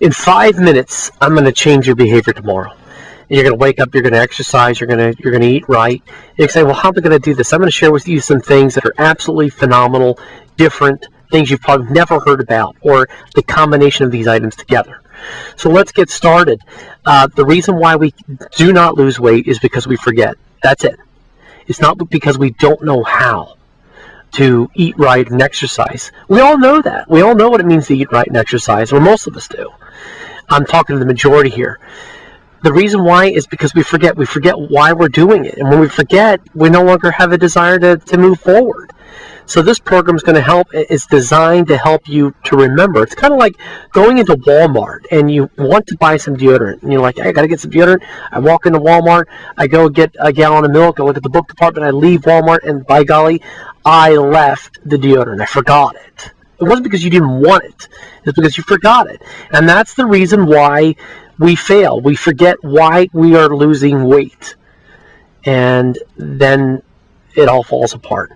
In 5 minutes, I'm going to change your behavior tomorrow. You're going to wake up, you're going to exercise, you're going to eat right. You say, well, how am I going to do this? I'm going to share with you some things that are absolutely phenomenal, different, things you've probably never heard about, or the combination of these items together. So let's get started. The reason why we do not lose weight is because we forget. That's it. It's not because we don't know how to eat right and exercise. We all know that. We all know what it means to eat right and exercise, or most of us do. I'm talking to the majority here. The reason why is because we forget. We forget why we're doing it. And when we forget, we no longer have a desire to move forward. So this program is going to help. It's designed to help you to remember. It's kind of like going into Walmart and you want to buy some deodorant. And you're like, hey, I got to get some deodorant. I walk into Walmart. I go get a gallon of milk. I look at the book department. I leave Walmart. And by golly, I left the deodorant. I forgot it. It wasn't because you didn't want it. It's because you forgot it. And that's the reason why we fail. We forget why we are losing weight. And then it all falls apart.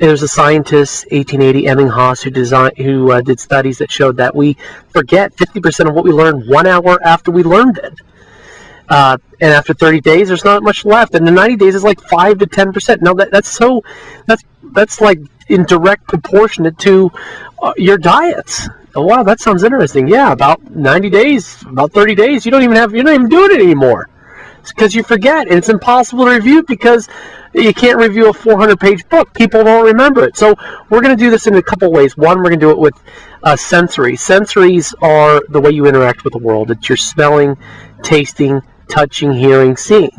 And there's a scientist, 1880, Ebbinghaus, who did studies that showed that we forget 50% of what we learned 1 hour after we learned it. And after 30 days, there's not much left. And in 90 days, it's like 5 to 10%. Now, that's like in direct proportionate to your diets. Oh, wow, that sounds interesting. Yeah, about 90 days, about 30 days, you're not even doing it anymore. It's because you forget, and it's impossible to review because you can't review a 400-page book. People don't remember it. So we're going to do this in a couple ways. One, we're going to do it with sensory. Sensories are the way you interact with the world. It's your smelling, tasting, touching, hearing, seeing.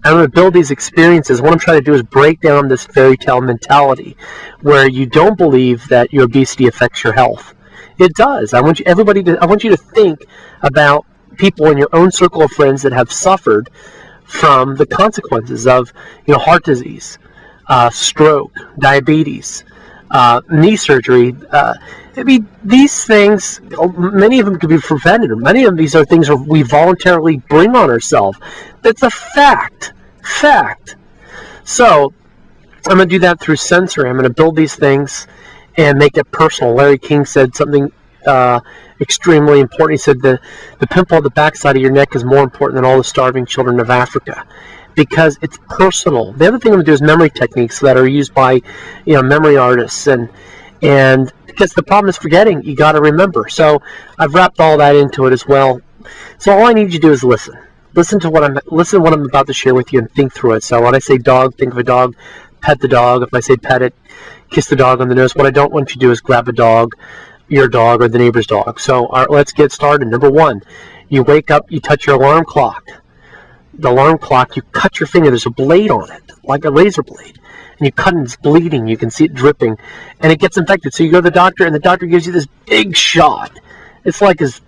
I'm going to build these experiences. What I'm trying to do is break down this fairy tale mentality where you don't believe that your obesity affects your health. It does. I want you to think about people in your own circle of friends that have suffered from the consequences of heart disease, stroke, diabetes, knee surgery. These things, many of them could be prevented. Many of these are things we voluntarily bring on ourselves. That's a fact. So I'm going to do that through sensory. I'm going to build these things and make it personal. Larry King said something extremely important. He said the pimple on the backside of your neck is more important than all the starving children of Africa, because it's personal. The other thing I'm going to do is memory techniques that are used by memory artists, and because the problem is forgetting. You got to remember. So I've wrapped all that into it as well. So all I need you to do is listen. Listen to what I'm about to share with you and think through it. So when I say dog, think of a dog. Pet the dog. If I say pet it, kiss the dog on the nose. What I don't want you to do is grab a dog, your dog, or the neighbor's dog. So let's get started. Number one, you wake up, you touch your alarm clock. The alarm clock, you cut your finger. There's a blade on it, like a razor blade. And you cut it, it's bleeding. You can see it dripping. And it gets infected. So you go to the doctor, and the doctor gives you this big shot. It's like as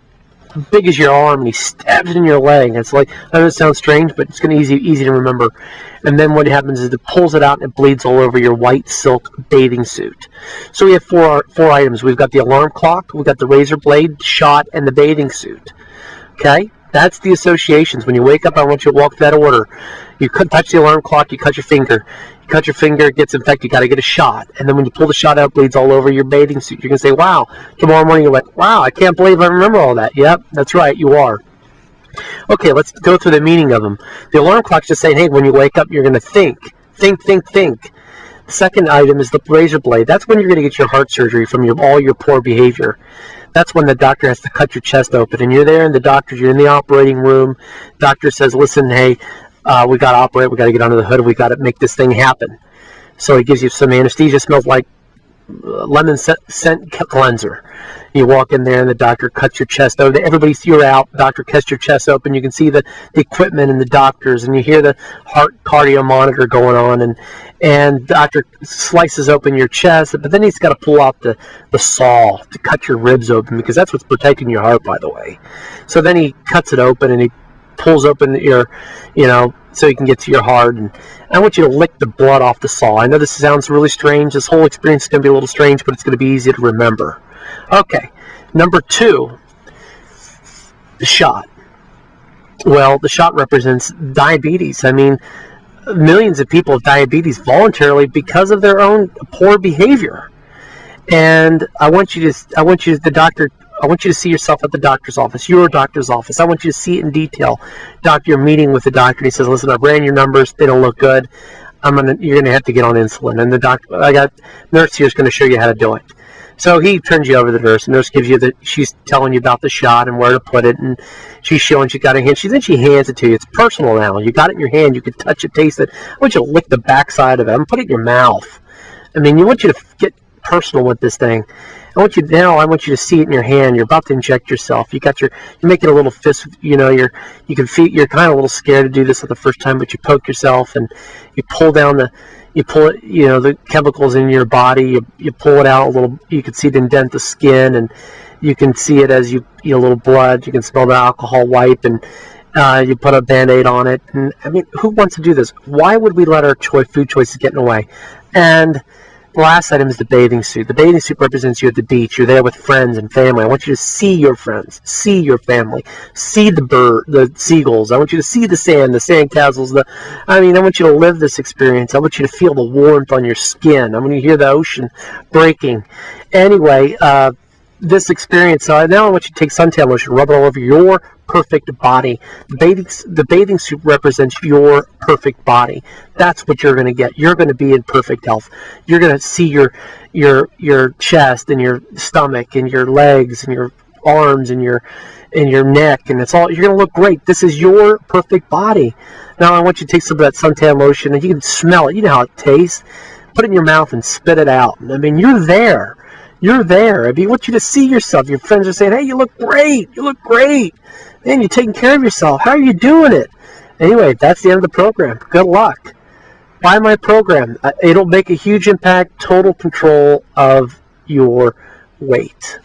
big as your arm, and he stabs it in your leg. It's like, I know it sounds strange, but it's going to be easy to remember. And then what happens is it pulls it out and it bleeds all over your white silk bathing suit. So we have four items. We've got the alarm clock, we've got the razor blade, shot, and the bathing suit. Okay? That's the associations. When you wake up, I want you to walk that order. You touch the alarm clock, you cut your finger. You cut your finger, it gets infected, you got to get a shot. And then when you pull the shot out, it bleeds all over your bathing suit. You're going to say, wow. Tomorrow morning, you're like, wow, I can't believe I remember all that. Yep, that's right, you are. Okay, let's go through the meaning of them. The alarm clock's just saying, hey, when you wake up, you're going to think. Think. The second item is the razor blade. That's when you're going to get your heart surgery from all your poor behavior. That's when the doctor has to cut your chest open. And you're there in you're in the operating room. Doctor says, listen, hey, we got to operate. We got to get under the hood. We got to make this thing happen. So he gives you some anesthesia. Smells like lemon scent cleanser. You walk in there and the doctor cuts your chest open. You're out. Doctor cuts your chest open. You can see the equipment and the doctors, and you hear the heart cardio monitor going on, and doctor slices open your chest, but then he's got to pull out the saw to cut your ribs open, because that's what's protecting your heart, by the way. So then he cuts it open and he pulls open so you can get to your heart. And I want you to lick the blood off the saw. I know this sounds really strange. This whole experience is going to be a little strange, but it's going to be easy to remember. Okay, number two, the shot. Well, the shot represents diabetes. I mean, millions of people have diabetes voluntarily because of their own poor behavior. And the doctor I want you to see yourself at the doctor's office, your doctor's office. I want you to see it in detail. Doctor, you're meeting with the doctor. He says, listen, I ran your numbers. They don't look good. You're going to have to get on insulin. And the doctor, I got nurse here is going to show you how to do it. So he turns you over to the nurse. The nurse gives you she's telling you about the shot and where to put it, and she's showing she got a hand. Then she hands it to you. It's personal now. You got it in your hand. You can touch it, taste it. I want you to lick the backside of it. I'm putting it in your mouth. I mean, I want you to get personal with this thing. I want you to see it in your hand. You're about to inject yourself. You're making a little fist. You can feel. You're kind of a little scared to do this for the first time, but you poke yourself and you pull down you pull it, the chemicals in your body, you pull it out a little, you can see it indent the skin, and you can see it as a little blood, you can smell the alcohol wipe, and you put a Band-Aid on it. And I mean, who wants to do this? Why would we let our food choices get in the way? And the last item is the bathing suit. The bathing suit represents you at the beach. You're there with friends and family. I want you to see your friends, see your family, see the seagulls. I want you to see the sandcastles. I want you to live this experience. I want you to feel the warmth on your skin. I want you to hear the ocean breaking. Anyway, this experience. Now I want you to take suntan lotion, rub it all over your perfect body. The bathing suit represents your perfect body. That's what you're going to get. You're going to be in perfect health. You're going to see your chest and your stomach and your legs and your arms and your neck, and you're going to look great. This is your perfect body. Now I want you to take some of that suntan lotion, and you can smell it. You know how it tastes. Put it in your mouth and spit it out. I mean, you're there. You're there. I want you to see yourself. Your friends are saying, hey, you look great. You look great. Man, you're taking care of yourself. How are you doing it? Anyway, that's the end of the program. Good luck. Buy my program. It'll make a huge impact, total control of your weight.